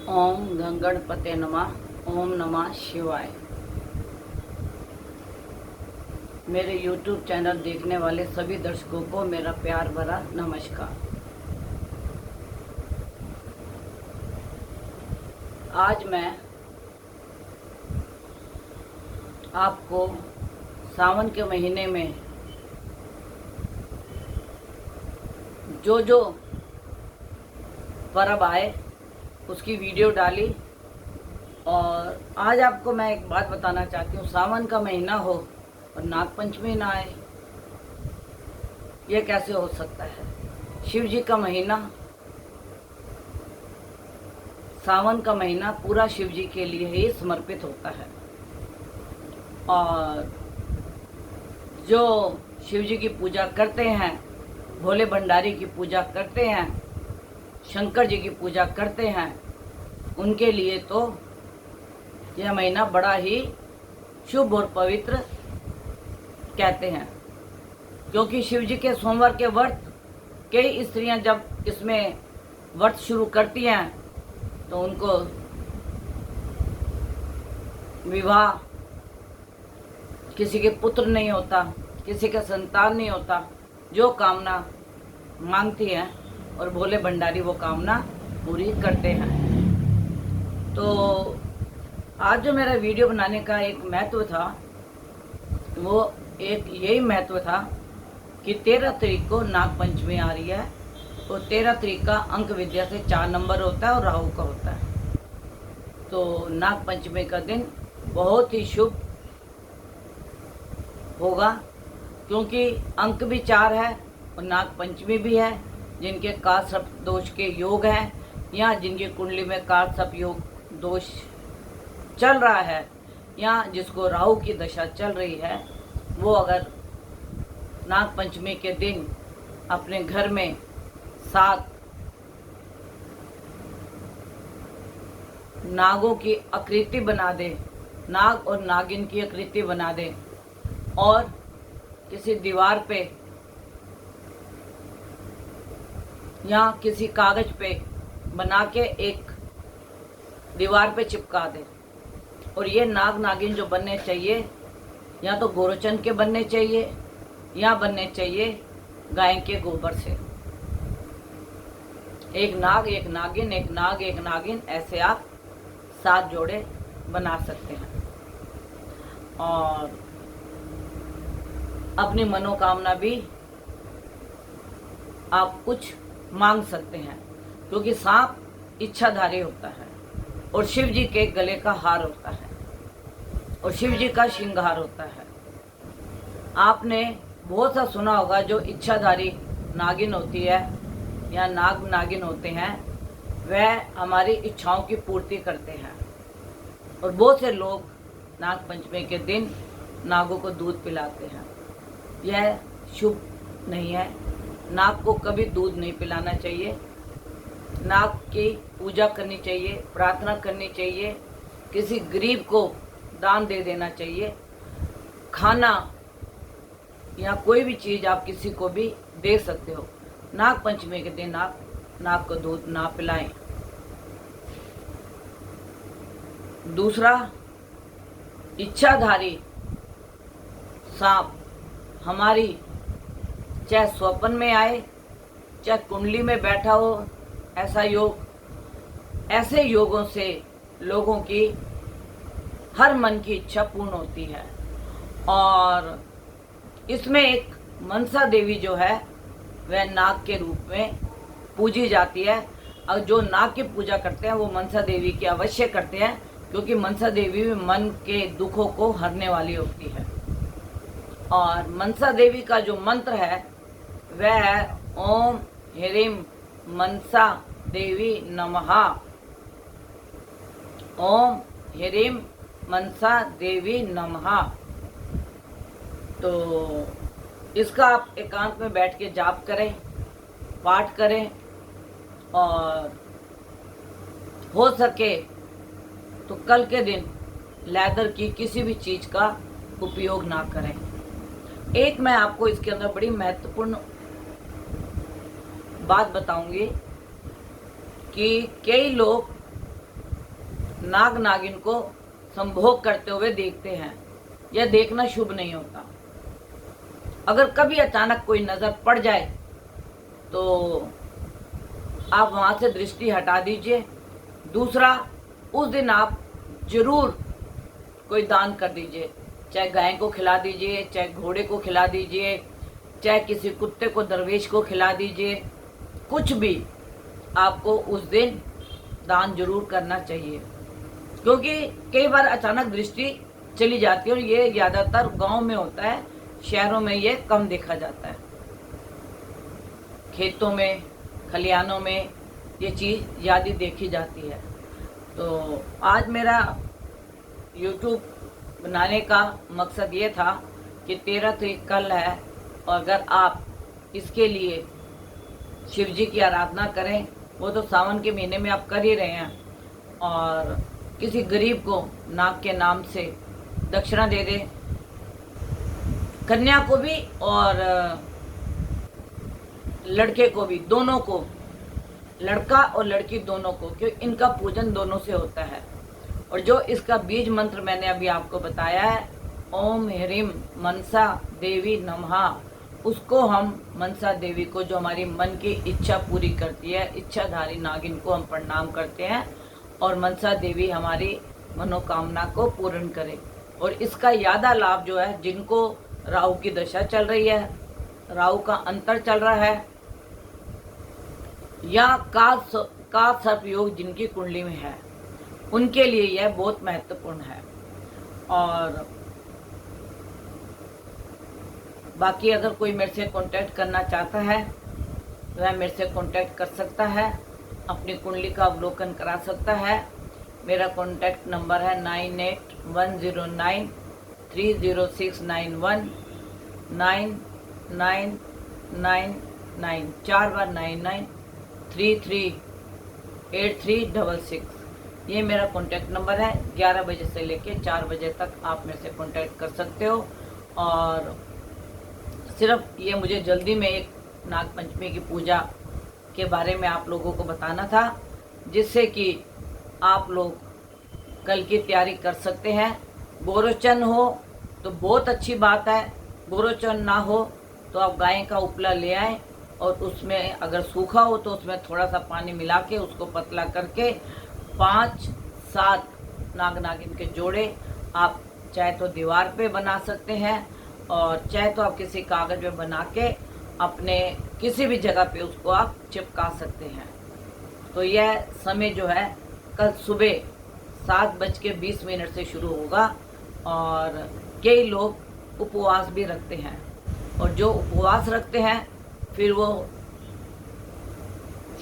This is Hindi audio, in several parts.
ओम गंगणपते नमः। ओम नमः शिवाय। मेरे YouTube चैनल देखने वाले सभी दर्शकों को मेरा प्यार भरा नमस्कार। आज मैं आपको सावन के महीने में जो पर्व आए उसकी वीडियो डाली। और आज आपको मैं एक बात बताना चाहती हूँ, सावन का महीना हो और नागपंचमी ना आए, ये कैसे हो सकता है। शिव जी का महीना, सावन का महीना पूरा शिव जी के लिए ही समर्पित होता है। और जो शिव जी की पूजा करते हैं, भोले भंडारी की पूजा करते हैं, शंकर जी की पूजा करते हैं, उनके लिए तो यह महीना बड़ा ही शुभ और पवित्र कहते हैं। क्योंकि शिव जी के सोमवार के व्रत, कई स्त्रियां जब इसमें व्रत शुरू करती हैं तो उनको विवाह, किसी के पुत्र नहीं होता, किसी का संतान नहीं होता, जो कामना मांगती हैं और भोले भंडारी वो कामना पूरी करते हैं। तो आज जो मेरा वीडियो बनाने का एक महत्व था, वो एक यही महत्व था कि 13 तारीख को नागपंचमी आ रही है। तो 13 तारीख का अंक विद्या से 4 नंबर होता है और राहु का होता है। तो नागपंचमी का दिन बहुत ही शुभ होगा, क्योंकि अंक भी 4 है और नागपंचमी भी है। जिनके काल सर्प दोष के योग हैं या जिनकी कुंडली में काल सर्प योग दोष चल रहा है या जिसको राहु की दशा चल रही है, वो अगर नागपंचमी के दिन अपने घर में 7 नागों की आकृति बना दे, नाग और नागिन की आकृति बना दे और किसी दीवार पे या किसी कागज पे बना के एक दीवार पे चिपका दे। और ये नाग नागिन जो बनने चाहिए, या तो गोरोचन के बनने चाहिए या बनने चाहिए गाय के गोबर से। एक नाग एक नागिन, एक नाग एक नागिन, ऐसे आप 7 जोड़े बना सकते हैं और अपनी मनोकामना भी आप कुछ मांग सकते हैं। क्योंकि सांप इच्छाधारी होता है और शिव जी के गले का हार होता है और शिव जी का श्रृंगार होता है। आपने बहुत सा सुना होगा, जो इच्छाधारी नागिन होती है या नाग नागिन होते हैं, वह हमारी इच्छाओं की पूर्ति करते हैं। और बहुत से लोग नागपंचमी के दिन नागों को दूध पिलाते हैं। यह शुभ नहीं है। नाग को कभी दूध नहीं पिलाना चाहिए। नाग की पूजा करनी चाहिए, प्रार्थना करनी चाहिए, किसी गरीब को दान दे देना चाहिए। खाना या कोई भी चीज़ आप किसी को भी दे सकते हो। नागपंचमी के दिन आप नाग को दूध ना पिलाएं। दूसरा, इच्छाधारी सांप हमारी चाहे स्वप्न में आए, चाहे कुंडली में बैठा हो, ऐसा योग, ऐसे योगों से लोगों की हर मन की इच्छा पूर्ण होती है। और इसमें एक मनसा देवी जो है, वह नाग के रूप में पूजी जाती है। और जो नाग की पूजा करते हैं वो मनसा देवी की अवश्य करते हैं, क्योंकि मनसा देवी मन के दुखों को हरने वाली होती है। और मनसा देवी का जो मंत्र है वह है ओम ह्रीं मनसा देवी नमः। ओम ह्रीं मनसा देवी नमः। तो इसका आप एकांत में बैठ के जाप करें, पाठ करें और हो सके तो कल के दिन लेदर की किसी भी चीज़ का उपयोग ना करें। एक मैं आपको इसके अंदर बड़ी महत्वपूर्ण बात बताऊंगी कि कई लोग नाग नागिन को संभोग करते हुए देखते हैं। यह देखना शुभ नहीं होता। अगर कभी अचानक कोई नजर पड़ जाए तो आप वहां से दृष्टि हटा दीजिए। दूसरा, उस दिन आप जरूर कोई दान कर दीजिए, चाहे गाय को खिला दीजिए, चाहे घोड़े को खिला दीजिए, चाहे किसी कुत्ते को, दरवेश को खिला दीजिए। कुछ भी आपको उस दिन दान जरूर करना चाहिए, क्योंकि कई बार अचानक दृष्टि चली जाती है और ये ज्यादातर गांव में होता है, शहरों में ये कम देखा जाता है। खेतों में, खलिहानों में ये चीज़ ज़्यादा देखी जाती है। तो आज मेरा YouTube बनाने का मकसद ये था कि 13 तारीख कल है, और अगर आप इसके लिए शिव जी की आराधना करें, वो तो सावन के महीने में आप कर ही रहे हैं, और किसी गरीब को नाग के नाम से दक्षिणा दे दें, कन्या को भी और लड़के को भी, दोनों को, लड़का और लड़की दोनों को, क्योंकि इनका पूजन दोनों से होता है। और जो इसका बीज मंत्र मैंने अभी आपको बताया है, ओम ह्रीम मनसा देवी नमः, उसको हम मनसा देवी को, जो हमारी मन की इच्छा पूरी करती है, इच्छाधारी नागिन को हम प्रणाम करते हैं, और मनसा देवी हमारी मनोकामना को पूर्ण करे। और इसका ज्यादा लाभ जो है, जिनको राहु की दशा चल रही है, राहु का अंतर चल रहा है, या का सर्प योग जिनकी कुंडली में है, उनके लिए यह बहुत महत्वपूर्ण है। और बाकी अगर कोई मेरे से कांटेक्ट करना चाहता है, वह मेरे से कांटेक्ट कर सकता है, अपनी कुंडली का अवलोकन करा सकता है। मेरा कांटेक्ट नंबर है 9810930691 9999, 4 बार 99 338366। ये मेरा कांटेक्ट नंबर है। 11 बजे से लेके 4 बजे तक आप मेरे से कांटेक्ट कर सकते हो। और सिर्फ ये मुझे जल्दी में एक नागपंचमी की पूजा के बारे में आप लोगों को बताना था, जिससे कि आप लोग कल की तैयारी कर सकते हैं। गोरोचन हो तो बहुत अच्छी बात है, गोरोचन ना हो तो आप गाय का उपला ले आए, और उसमें अगर सूखा हो तो उसमें थोड़ा सा पानी मिला के उसको पतला करके 5-7 नाग नागिन के जोड़े आप चाहे तो दीवार पे बना सकते हैं, और चाहे तो आप किसी कागज में बना के अपने किसी भी जगह पे उसको आप चिपका सकते हैं। तो यह समय जो है कल सुबह 7:20 से शुरू होगा, और कई लोग उपवास भी रखते हैं, और जो उपवास रखते हैं फिर वो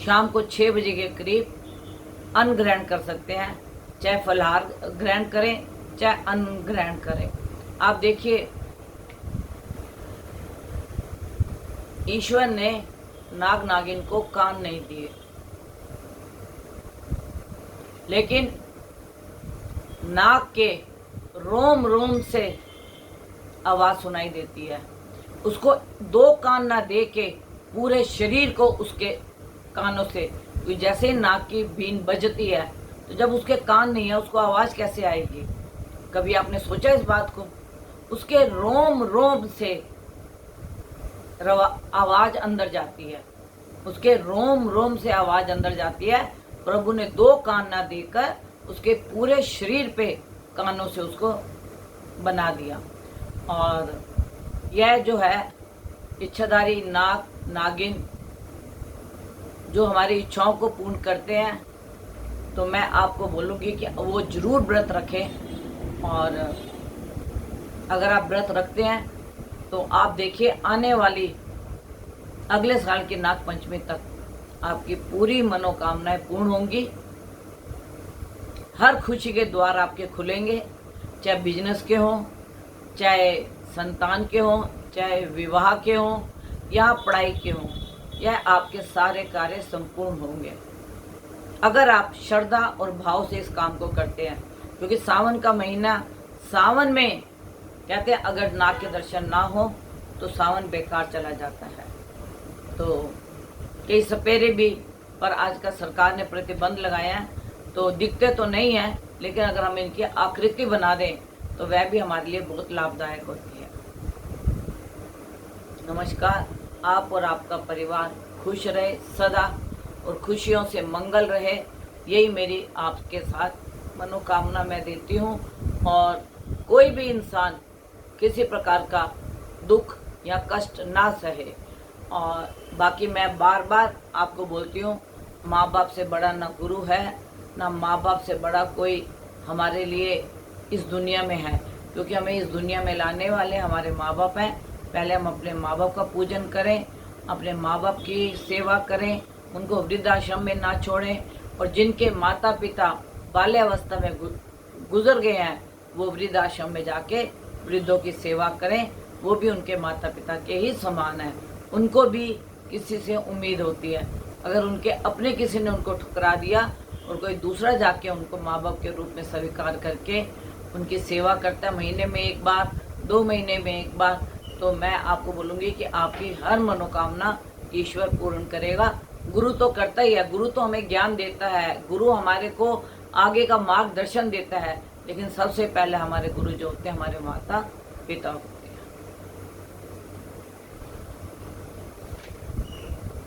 शाम को 6 बजे के करीब अन्न ग्रहण कर सकते हैं, चाहे फलाहार ग्रहण करें चाहे अन्न ग्रहण करें। आप देखिए, ईश्वर ने नाग नागिन को कान नहीं दिए, लेकिन नाग के रोम रोम से आवाज सुनाई देती है। उसको 2 कान ना दे के पूरे शरीर को उसके कानों से, तो जैसे ही नाग की बीन बजती है तो जब उसके कान नहीं है उसको आवाज कैसे आएगी? कभी आपने सोचा इस बात को? उसके रोम रोम से आवाज अंदर जाती है, उसके रोम रोम से आवाज अंदर जाती है। प्रभु ने 2 कान ना देकर उसके पूरे शरीर पे कानों से उसको बना दिया। और यह जो है इच्छाधारी नाग नागिन जो हमारी इच्छाओं को पूर्ण करते हैं, तो मैं आपको बोलूँगी कि वो जरूर व्रत रखें। और अगर आप व्रत रखते हैं तो आप देखिए आने वाली अगले साल की नाग पंचमी तक आपकी पूरी मनोकामनाएं पूर्ण होंगी। हर खुशी के द्वार आपके खुलेंगे, चाहे बिजनेस के हों, चाहे संतान के हों, चाहे विवाह के हों, या पढ़ाई के हों, यह आपके सारे कार्य संपूर्ण होंगे अगर आप श्रद्धा और भाव से इस काम को करते हैं। क्योंकि सावन का महीना, सावन में कहते हैं अगर नाग के दर्शन ना हो तो सावन बेकार चला जाता है। तो कई सपेरे भी पर आज का सरकार ने प्रतिबंध लगाया है, तो दिखते तो नहीं है लेकिन अगर हम इनकी आकृति बना दें तो वह भी हमारे लिए बहुत लाभदायक होती है। नमस्कार, आप और आपका परिवार खुश रहे सदा और खुशियों से मंगल रहे, यही मेरी आपके साथ मनोकामना मैं देती हूँ। और कोई भी इंसान किसी प्रकार का दुख या कष्ट ना सहे। और बाकी मैं बार बार आपको बोलती हूँ, माँ बाप से बड़ा ना गुरु है, ना माँ बाप से बड़ा कोई हमारे लिए इस दुनिया में है, क्योंकि हमें इस दुनिया में लाने वाले हमारे माँ बाप हैं। पहले हम अपने माँ बाप का पूजन करें, अपने माँ बाप की सेवा करें, उनको वृद्धाश्रम में ना छोड़ें। और जिनके माता पिता बाल्यावस्था में गुजर गए हैं, वो वृद्धाश्रम में जाके वृद्धों की सेवा करें। वो भी उनके माता पिता के ही समान है, उनको भी किसी से उम्मीद होती है। अगर उनके अपने किसी ने उनको ठुकरा दिया और कोई दूसरा जाके उनको माँ बाप के रूप में स्वीकार करके उनकी सेवा करता है, महीने में एक बार, 2 महीने में एक बार, तो मैं आपको बोलूँगी कि आपकी हर मनोकामना ईश्वर पूर्ण करेगा। गुरु तो करता ही है, गुरु तो हमें ज्ञान देता है, गुरु हमारे को आगे का मार्गदर्शन देता है, लेकिन सबसे पहले हमारे गुरु जो होते हैं हमारे माता पिता।